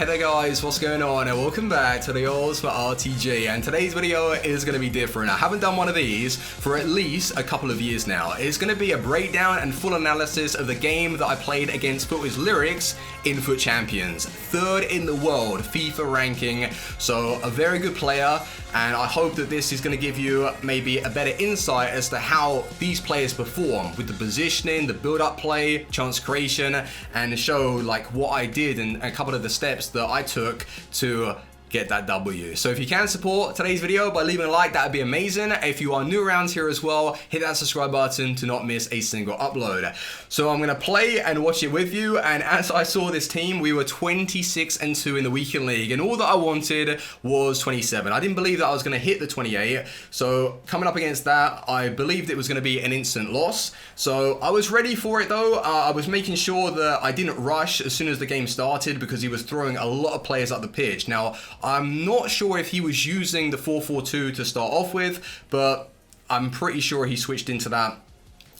Hey there guys, what's going on, and welcome back to the Ultimate RTG. And today's video is going to be different. I haven't done one of these for at least a couple of years now. It's going to be a breakdown and full analysis of the game that I played against Fuji's Lyrics in FUT Champions. 3rd in the world FIFA ranking, so a very good player, and I hope that this is going to give you maybe a better insight as to how these players perform with the positioning, the build-up play, chance creation, and show like what I did and a couple of the steps that I took to get that W. So if you can support today's video by leaving a like, that would be amazing. If you are new around here as well, hit that subscribe button to not miss a single upload. So I'm going to play and watch it with you, and as I saw this team, we were 26-2 in the weekend league, and all that I wanted was 27. I didn't believe that I was going to hit the 28, so coming up against that, I believed it was going to be an instant loss. So I was ready for it though. I was making sure that I didn't rush as soon as the game started because he was throwing a lot of players up the pitch. Now, I'm not sure if he was using the 4-4-2 to start off with, but I'm pretty sure he switched into that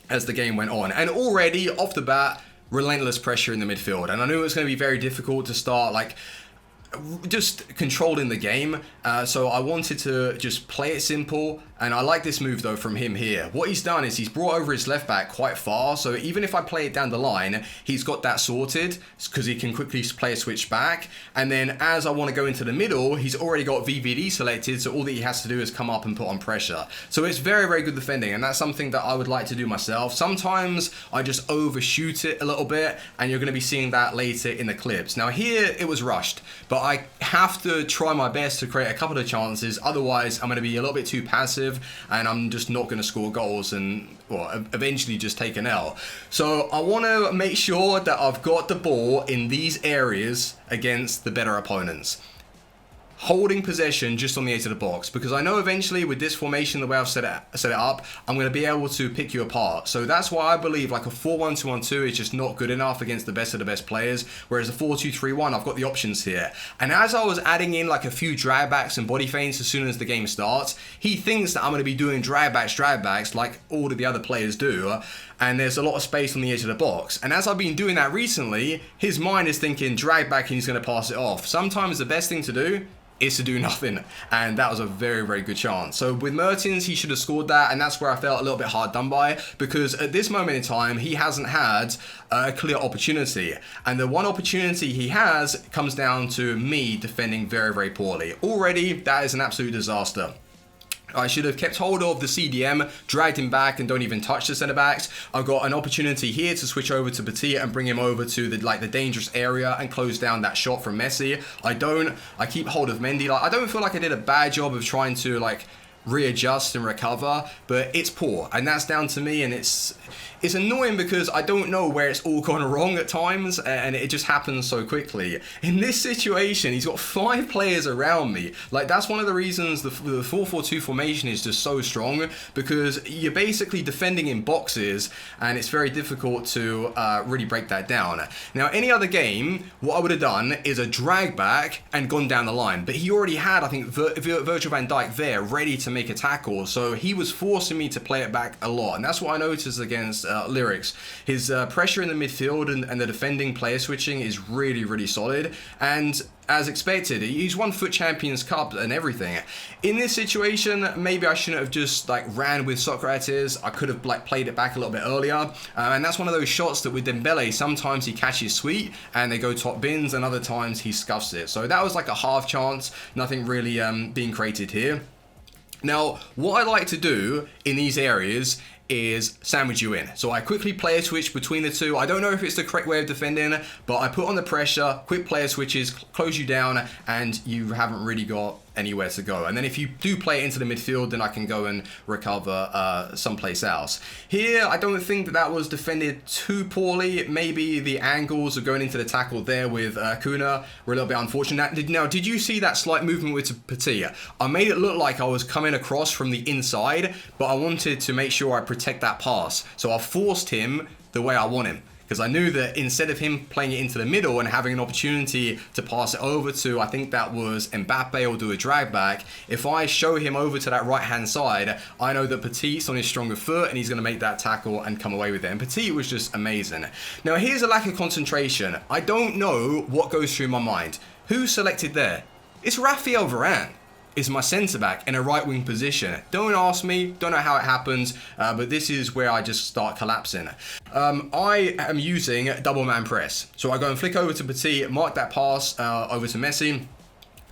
as the game went on. And already off the bat, relentless pressure in the midfield. And I knew it was going to be very difficult to start like just controlling the game, so I wanted to just play it simple. And I like this move though from him here. What he's done is he's brought over his left back quite far, so even if I play it down the line, he's got that sorted because he can quickly play a switch back. And then as I want to go into the middle, he's already got VVD selected, so all that he has to do is come up and put on pressure. So it's very, very good defending, and that's something that I would like to do myself. Sometimes I just overshoot it a little bit, and you're going to be seeing that later in the clips. Now here it was rushed, but I have to try my best to create a couple of chances, otherwise I'm going to be a little bit too passive and I'm just not going to score goals and eventually just take an L. So I want to make sure that I've got the ball in these areas against the better opponents, holding possession just on the edge of the box, because I know eventually with this formation, the way I've set it up, I'm going to be able to pick you apart. So that's why I believe like a 4-1-2-1-2 is just not good enough against the best of the best players, whereas a 4-2-3-1, I've got the options here. And as I was adding in like a few dragbacks and body feints as soon as the game starts, he thinks that I'm going to be doing dragbacks like all of the other players do, and there's a lot of space on the edge of the box. And as I've been doing that recently, his mind is thinking drag back and he's going to pass it off. Sometimes the best thing to do is to do nothing, and that was a very, very good chance. So with Mertens, he should have scored that, and that's where I felt a little bit hard done by, because at this moment in time, he hasn't had a clear opportunity, and the one opportunity he has comes down to me defending very, very poorly. Already, that is an absolute disaster. I should have kept hold of the CDM, dragged him back, and don't even touch the centre backs. I've got an opportunity here to switch over to Petit and bring him over to the dangerous area and close down that shot from Messi. I don't. I keep hold of Mendy. I don't feel like I did a bad job of trying to readjust and recover, but it's poor, and that's down to me, and it's annoying because I don't know where it's all gone wrong at times, and it just happens so quickly. In this situation, he's got 5 players around me. Like, that's one of the reasons the 4-4-2 formation is just so strong, because you're basically defending in boxes, and it's very difficult to really break that down. Now, any other game, what I would have done is a drag back and gone down the line, but he already had, I think, Virgil van Dijk there ready to make a tackle, so he was forcing me to play it back a lot, and that's what I noticed against Lyrics. His pressure in the midfield and the defending player switching is really, really solid, and as expected, he's won FUT Champions Cup and everything. In this situation, maybe I shouldn't have just ran with Socrates. I could have played it back a little bit earlier, and that's one of those shots that with Dembele, sometimes he catches sweet and they go top bins, and other times he scuffs it. So that was like a half chance, nothing really being created here. Now, what I like to do in these areas is sandwich you in. So I quickly player switch between the two. I don't know if it's the correct way of defending, but I put on the pressure, quick player switches, close you down, and you haven't really got anywhere to go. And then if you do play it into the midfield, then I can go and recover someplace else. Here, I don't think that was defended too poorly. Maybe the angles of going into the tackle there with Kuna were a little bit unfortunate. Now, did you see that slight movement with Petit? I made it look like I was coming across from the inside, but I wanted to make sure I protect that pass. So I forced him the way I want him, because I knew that instead of him playing it into the middle and having an opportunity to pass it over to, I think that was Mbappe, or do a drag back, if I show him over to that right hand side, I know that Petit's on his stronger foot and he's going to make that tackle and come away with it. And Petit was just amazing. Now here's a lack of concentration. I don't know what goes through my mind. Who's selected there? It's Raphael Varane. Is my centre back in a right wing position. Don't ask me, don't know how it happens, but this is where I just start collapsing. I am using double man press. So I go and flick over to Petit, mark that pass over to Messi.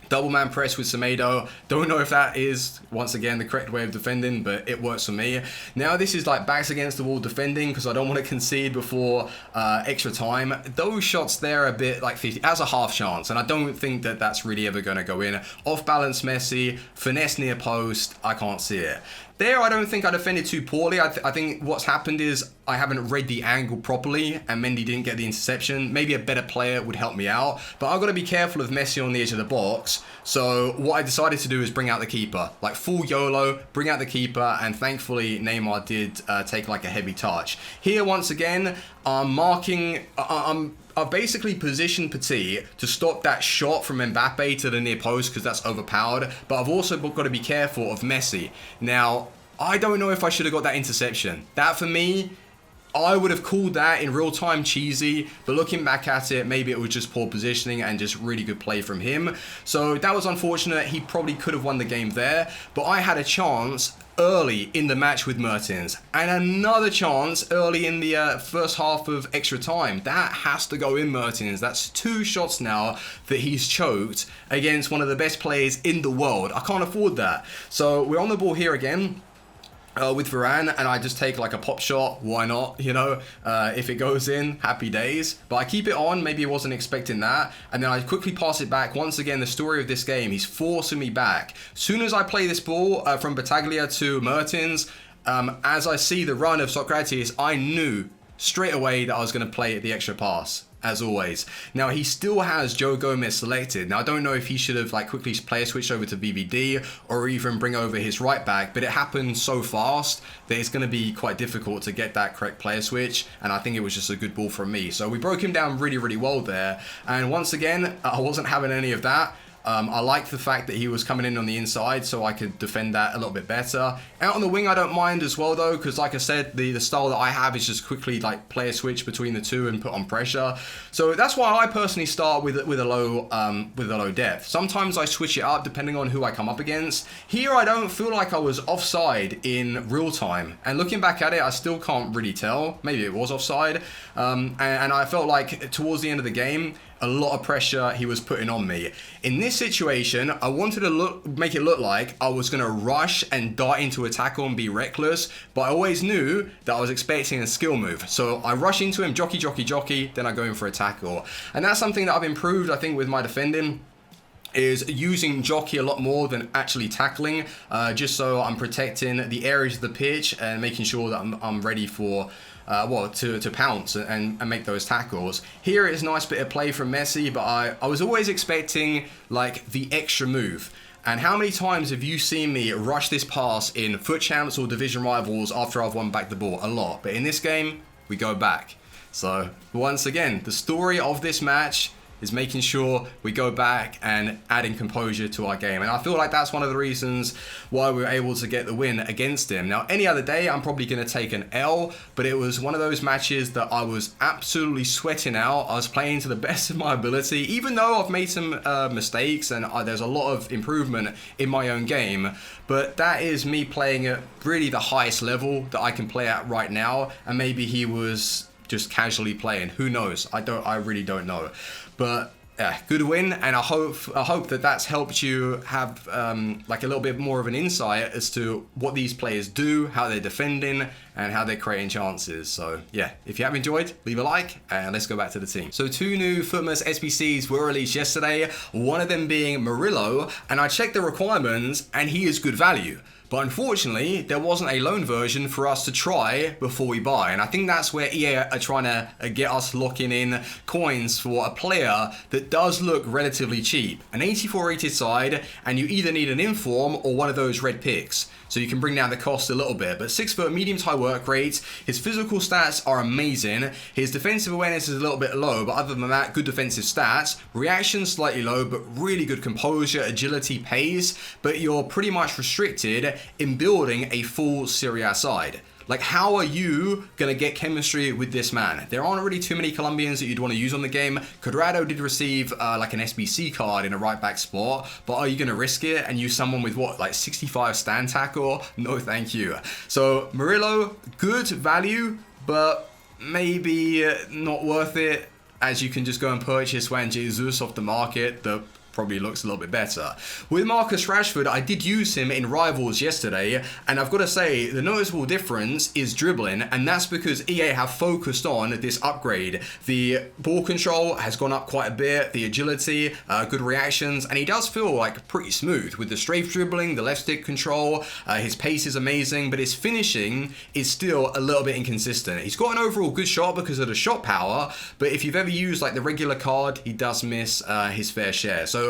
Double man press with Semedo. Don't know if that is, once again, the correct way of defending, but it works for me. Now this is like backs against the wall defending because I don't want to concede before extra time. Those shots there are a bit like 50, as a half chance, and I don't think that that's really ever going to go in. Off balance Messi, finesse near post, I can't see it. There, I don't think I defended too poorly. I think what's happened is I haven't read the angle properly and Mendy didn't get the interception. Maybe a better player would help me out, but I've got to be careful of Messi on the edge of the box. So what I decided to do is bring out the keeper, like full YOLO, bring out the keeper, and thankfully Neymar did take like a heavy touch. Here, once again, I'm marking, I've basically positioned Petit to stop that shot from Mbappe to the near post because that's overpowered. But I've also got to be careful of Messi. Now, I don't know if I should have got that interception. That for me, I would have called that in real time cheesy, but looking back at it, maybe it was just poor positioning and just really good play from him. So that was unfortunate. He probably could have won the game there, but I had a chance early in the match with Mertens and another chance early in the first half of extra time. That has to go in, Mertens. That's 2 shots now that he's choked against one of the best players in the world. I can't afford that. So we're on the ball here again. With Varane, and I just take like a pop shot. Why not? You know, if it goes in, happy days. But I keep it on. Maybe I wasn't expecting that, and then I quickly pass it back. Once again, the story of this game, he's forcing me back. Soon as I play this ball from Battaglia to Mertens, as I see the run of Socrates, I knew straight away that I was going to play the extra pass. As always. Now he still has Joe Gomez selected. Now I don't know if he should have like quickly player switched over to VVD or even bring over his right back, but it happened so fast that it's going to be quite difficult to get that correct player switch, and I think it was just a good ball from me. So we broke him down really, really well there, and once again, I wasn't having any of that. I liked the fact that he was coming in on the inside so I could defend that a little bit better. Out on the wing I don't mind as well though, because like I said, the style that I have is just quickly like player switch between the two and put on pressure. So that's why I personally start with a low depth. Sometimes I switch it up depending on who I come up against. Here I don't feel like I was offside in real time, and looking back at it I still can't really tell. Maybe it was offside, and I felt like towards the end of the game a lot of pressure he was putting on me. In this situation, I wanted to make it look like I was going to rush and dart into a tackle and be reckless, but I always knew that I was expecting a skill move. So I rush into him, jockey, then I go in for a tackle. And that's something that I've improved, I think, with my defending, is using jockey a lot more than actually tackling, just so I'm protecting the areas of the pitch and making sure that I'm ready for to pounce and make those tackles. Here is a nice bit of play from Messi, but I was always expecting like the extra move. And how many times have you seen me rush this pass in FUT Champs or division rivals after I've won back the ball? A lot. But in this game, we go back. So once again, the story of this match is making sure we go back and adding composure to our game. And I feel like that's one of the reasons why we were able to get the win against him. Now, any other day, I'm probably going to take an L, but it was one of those matches that I was absolutely sweating out. I was playing to the best of my ability, even though I've made some mistakes and there's a lot of improvement in my own game. But that is me playing at really the highest level that I can play at right now. And maybe he was just casually playing. Who knows? I really don't know. But yeah, good win, and I hope that that's helped you have like a little bit more of an insight as to what these players do, how they're defending, and how they're creating chances. So yeah, if you have enjoyed, leave a like, and let's go back to the team. So 2 new FUTMAS SBCs were released yesterday, one of them being Murillo, and I checked the requirements, and he is good value. But unfortunately, there wasn't a loan version for us to try before we buy. And I think that's where EA are trying to get us locking in coins for a player that does look relatively cheap. An 84 rated side, and you either need an inform or one of those red picks. So you can bring down the cost a little bit. But 6 foot, medium to high work rate. His physical stats are amazing. His defensive awareness is a little bit low, but other than that, good defensive stats. Reaction slightly low, but really good composure, agility, pace. But you're pretty much restricted in building a full Serie A side. Like, how are you gonna get chemistry with this man? There aren't really too many Colombians that you'd want to use on the game. Cuadrado did receive like an SBC card in a right back spot, but are you gonna risk it and use someone with what, like 65 stand tackle? No, thank you. So Murillo, good value, but maybe not worth it, as you can just go and purchase Juan Jesus off the market. The probably looks a little bit better. With Marcus Rashford, I did use him in Rivals yesterday, and I've got to say, the noticeable difference is dribbling, and that's because EA have focused on this upgrade. The ball control has gone up quite a bit, the agility, good reactions, and he does feel like pretty smooth with the strafe dribbling, the left stick control. His pace is amazing, but his finishing is still a little bit inconsistent. He's got an overall good shot because of the shot power, but if you've ever used like the regular card, he does miss his fair share. So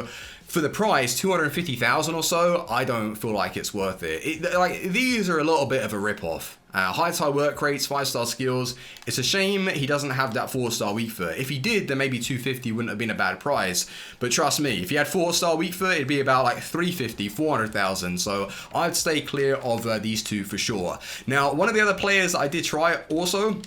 for the price, 250,000 or so, I don't feel like it's worth it. Like, these are a little bit of a rip-off. High tie work rates, 5-star skills. It's a shame he doesn't have that 4-star weak foot. If he did, then maybe 250 wouldn't have been a bad price. But trust me, if he had 4-star weak foot, it'd be about like 350, 400,000. So I'd stay clear of these two for sure. Now, one of the other players I did try also,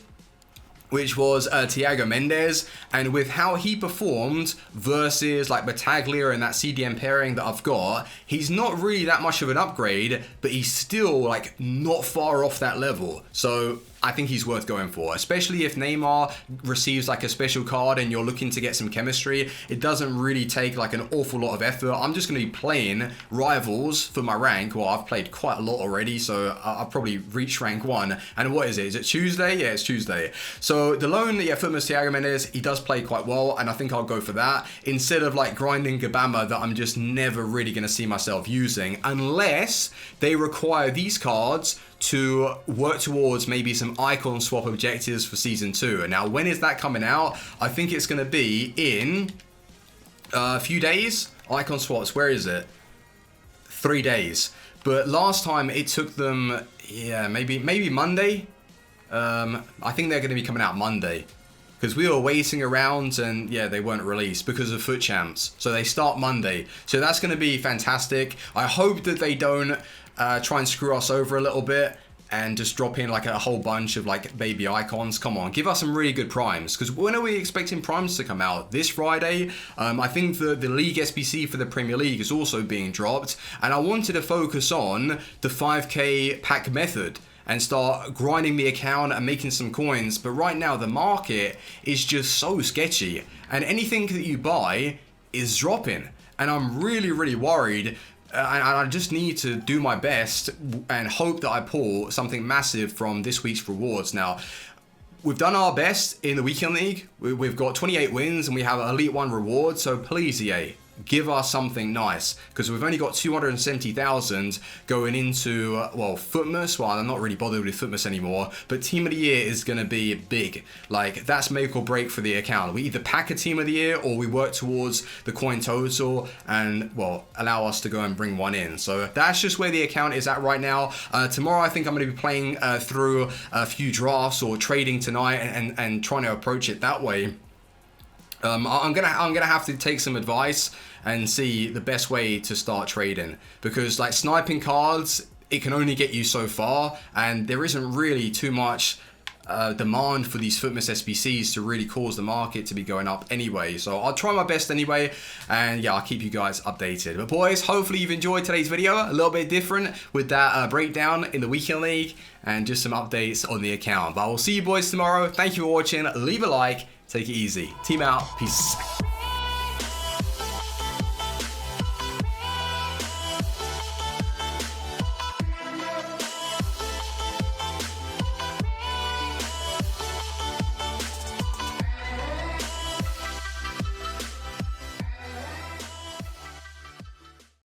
which was Thiago Mendes, and with how he performed versus like Battaglia and that CDM pairing that I've got, he's not really that much of an upgrade, but he's still like not far off that level. So I think he's worth going for, especially if Neymar receives like a special card and you're looking to get some chemistry. It doesn't really take like an awful lot of effort. I'm just going to be playing Rivals for my rank. Well, I've played quite a lot already, so I'll probably reach rank 1. And what is it? Is it Tuesday? Yeah, it's Tuesday. So the loan, yeah, Footmas Thiago Mendes, he does play quite well, and I think I'll go for that instead of like grinding Gabama that I'm just never really going to see myself using unless they require these cards to work towards maybe some icon swap objectives for season 2. And now, when is that coming out? I think it's going to be in a few days. Icon swaps, where is it? 3 days. But last time it took them, yeah, maybe Monday. I think they're going to be coming out Monday, because we were waiting around and yeah, they weren't released because of FUT CHAMPS. So they start Monday. So that's going to be fantastic. I hope that they don't try and screw us over a little bit and just drop in like a whole bunch of like baby icons. Come on, give us some really good primes, because when are we expecting primes to come out? This Friday? I think the league SBC for the Premier League is also being dropped, and I wanted to focus on the 5k pack method and start grinding the account and making some coins. But right now the market is just so sketchy, and anything that you buy is dropping, and I'm really worried. And I just need to do my best and hope that I pull something massive from this week's rewards. Now, we've done our best in the Weekend League. We've got 28 wins and we have an Elite 1 reward. So please, EA, give us something nice, because we've only got 270,000 going into, well, Footmas. Well, I'm not really bothered with Footmas anymore, but Team of the Year is going to be big. Like, that's make or break for the account. We either pack a Team of the Year or we work towards the coin total and, well, allow us to go and bring one in. So that's just where the account is at right now. Tomorrow, I think I'm going to be playing through a few drafts or trading tonight and trying to approach it that way. I'm gonna have to take some advice and see the best way to start trading, because like sniping cards, it can only get you so far, and there isn't really too much demand for these Footmas SBCs to really cause the market to be going up anyway. So I'll try my best anyway, and yeah, I'll keep you guys updated. But boys, hopefully you've enjoyed today's video, a little bit different with that breakdown in the Weekend League and just some updates on the account. But I will see you boys tomorrow. Thank you for watching. Leave a like, take it easy. Team out. Peace.